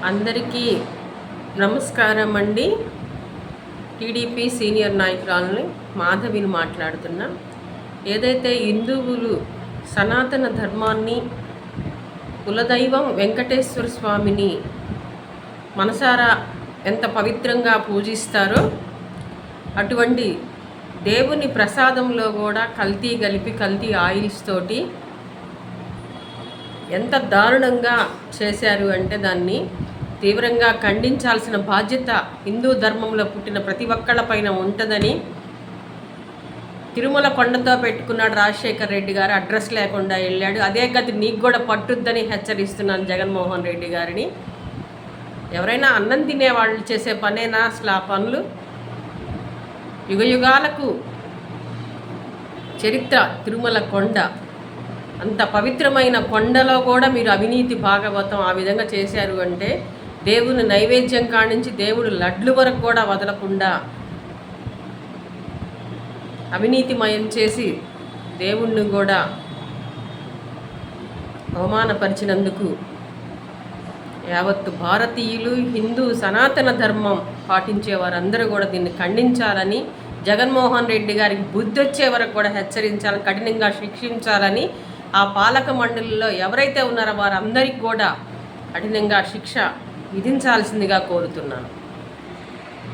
అందరికీ నమస్కారం అండి. టీడీపీ సీనియర్ నాయకురాలని మాధవిని మాట్లాడుతున్నా. ఏదైతే హిందువులు సనాతన ధర్మాన్ని, కులదైవం వెంకటేశ్వర స్వామిని మనసారా ఎంత పవిత్రంగా పూజిస్తారో అటువంటి దేవుని ప్రసాదంలో కూడా కల్తీ కలిపి కల్తీ ఆయిల్స్ తోటి ఎంత దారుణంగా చేశారు అంటే దాన్ని తీవ్రంగా ఖండించాల్సిన బాధ్యత హిందూ ధర్మంలో పుట్టిన ప్రతి ఒక్కళ్ళపైన ఉంటుందని తిరుమల కొండతో పెట్టుకున్నాడు రాజశేఖర్ రెడ్డి గారు. అడ్రస్ లేకుండా వెళ్ళాడు. అదే గతి నీకు కూడా పట్టుద్దని హెచ్చరిస్తున్నాను జగన్మోహన్ రెడ్డి గారిని. ఎవరైనా అన్నం తినే వాళ్ళు చేసే పనేనా అసలు ఆ పనులు? యుగయుగాలకు చరిత్ర తిరుమల కొండ, అంత పవిత్రమైన కొండలో కూడా మీరు అవినీతి భాగవతం ఆ విధంగా చేశారు అంటే దేవుని నైవేద్యం కానించి దేవుడు లడ్లు వరకు కూడా వదలకుండా అవినీతిమయం చేసి దేవుణ్ణి కూడా అవమానపరిచినందుకు యావత్తు భారతీయులు, హిందూ సనాతన ధర్మం పాటించే వారందరూ కూడా దీన్ని ఖండించాలని, జగన్మోహన్ రెడ్డి గారికి బుద్ధి వచ్చే వరకు కూడా హెచ్చరించాలని, కఠినంగా శిక్షించాలని, ఆ పాలక మండలిలో ఎవరైతే ఉన్నారో వారందరికీ కూడా కఠినంగా శిక్ష విధించాల్సిందిగా కోరుతున్నాను.